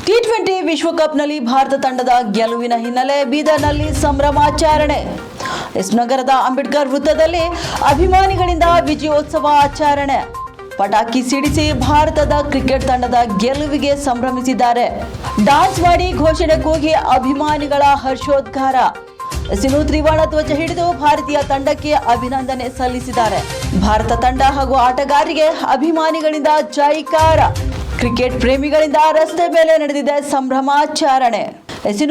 T20 ವಿಶ್ವಕಪ್ನಲ್ಲಿ ಭಾರತ ತಂಡದ ಗೆಲುವಿನ ಹಿನ್ನೆಲೆ ಬೀದರ್ನಲ್ಲಿ ಸಂಭ್ರಮಾಚರಣೆ. ನಗರದ ಅಂಬೇಡ್ಕರ್ ವೃತ್ತದಲ್ಲಿ ಅಭಿಮಾನಿಗಳಿಂದ ವಿಜಯೋತ್ಸವ ಆಚರಣೆ. ಪಟಾಕಿ ಸಿಡಿಸಿ ಭಾರತದ ಕ್ರಿಕೆಟ್ ತಂಡದ ಗೆಲುವಿಗೆ ಸಂಭ್ರಮಿಸಿದ್ದಾರೆ. ಡಾನ್ಸ್ ಮಾಡಿ ಘೋಷಣೆ ಕೂಗಿ ಅಭಿಮಾನಿಗಳ ಹರ್ಷೋದ್ಗಾರ. ತ್ರಿವರ್ಣ ಧ್ವಜ ಹಿಡಿದು ಭಾರತೀಯ ತಂಡಕ್ಕೆ ಅಭಿನಂದನೆ ಸಲ್ಲಿಸಿದ್ದಾರೆ. ಭಾರತ ತಂಡ ಹಾಗೂ ಆಟಗಾರರಿಗೆ ಅಭಿಮಾನಿಗಳಿಂದ ಜೈಕಾರ. ಕ್ರಿಕೆಟ್ ಪ್ರೇಮಿಗಳಿಂದ ರಸ್ತೆ ಮೇಲೆ ನಡೆದಿದೆ ಸಂಭ್ರಮಾಚರಣೆ.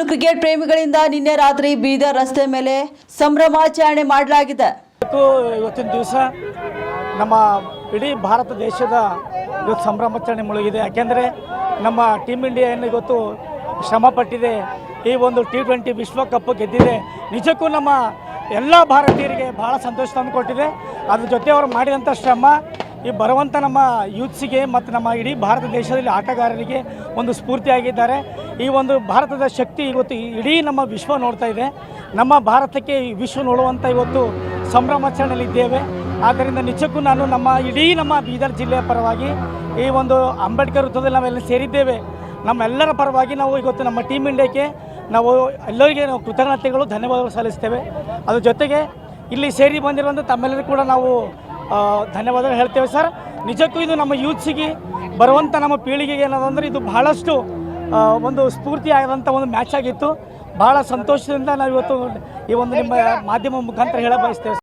ಕ್ರಿಕೆಟ್ ಪ್ರೇಮಿಗಳಿಂದ ನಿನ್ನೆ ರಾತ್ರಿ ಬೀದರ್ ರಸ್ತೆ ಮೇಲೆ ಸಂಭ್ರಮಾಚರಣೆ ಮಾಡಲಾಗಿದೆ. ಇವತ್ತಿನ ದಿವಸ ನಮ್ಮ ಇಡೀ ಭಾರತ ದೇಶದ ಇವತ್ತು ಸಂಭ್ರಮಾಚರಣೆ ಮುಳುಗಿದೆ. ಯಾಕೆಂದರೆ ನಮ್ಮ ಟೀಮ್ ಇಂಡಿಯಾ ಏನು ಇವತ್ತು ಶ್ರಮ ಪಟ್ಟಿದೆ, ಈ ಒಂದು ಟಿ20 ವಿಶ್ವಕಪ್ ಗೆದ್ದಿದೆ. ನಿಜಕ್ಕೂ ನಮ್ಮ ಎಲ್ಲ ಭಾರತೀಯರಿಗೆ ಬಹಳ ಸಂತೋಷ ತಂದುಕೊಟ್ಟಿದೆ. ಅದ್ರ ಜೊತೆ ಅವರು ಮಾಡಿದಂಥ ಶ್ರಮ ಈ ಬರುವಂಥ ನಮ್ಮ ಯೂತ್ಸಿಗೆ ಮತ್ತು ನಮ್ಮ ಇಡೀ ಭಾರತ ದೇಶದಲ್ಲಿ ಆಟಗಾರರಿಗೆ ಒಂದು ಸ್ಫೂರ್ತಿಯಾಗಿದ್ದಾರೆ. ಈ ಒಂದು ಭಾರತದ ಶಕ್ತಿ ಇವತ್ತು ಇಡೀ ನಮ್ಮ ವಿಶ್ವ ನೋಡ್ತಾ ಇದೆ. ನಮ್ಮ ಭಾರತಕ್ಕೆ ವಿಶ್ವ ನೋಡುವಂಥ ಇವತ್ತು ಸಂಭ್ರಮಾಚರಣೆಯಲ್ಲಿದ್ದೇವೆ. ಆದ್ದರಿಂದ ನಿಜಕ್ಕೂ ನಾನು ನಮ್ಮ ಬೀದರ್ ಜಿಲ್ಲೆಯ ಪರವಾಗಿ ಈ ಒಂದು ಅಂಬೇಡ್ಕರ್ ವೃತ್ತದಲ್ಲಿ ನಾವೆಲ್ಲ ಸೇರಿದ್ದೇವೆ. ನಮ್ಮೆಲ್ಲರ ಪರವಾಗಿ ನಾವು ಇವತ್ತು ನಮ್ಮ ಟೀಮ್ ಇಂಡಿಯಾಕ್ಕೆ ಎಲ್ಲರಿಗೆ ನಾವು ಕೃತಜ್ಞತೆಗಳು ಧನ್ಯವಾದಗಳು ಸಲ್ಲಿಸ್ತೇವೆ. ಅದ್ರ ಜೊತೆಗೆ ಇಲ್ಲಿ ಸೇರಿ ಬಂದಿರುವಂಥ ತಮ್ಮೆಲ್ಲರಿಗೂ ಕೂಡ ನಾವು ಧನ್ಯವಾದಗಳು ಹೇಳ್ತೇವೆ ಸರ್. ನಿಜಕ್ಕೂ ಇದು ನಮ್ಮ ಯೂತ್ಸಿಗೆ ಬರುವಂಥ ನಮ್ಮ ಪೀಳಿಗೆಗೆ ಏನದಂದರೆ ಇದು ಬಹಳಷ್ಟು ಒಂದು ಸ್ಫೂರ್ತಿ ಆದಂಥ ಒಂದು ಮ್ಯಾಚ್ ಆಗಿತ್ತು. ಬಹಳ ಸಂತೋಷದಿಂದ ನಾವು ಇವತ್ತು ಈ ಒಂದು ನಿಮ್ಮ ಮಾಧ್ಯಮ ಮುಖಾಂತರ ಹೇಳ ಬಯಸ್ತೇವೆ.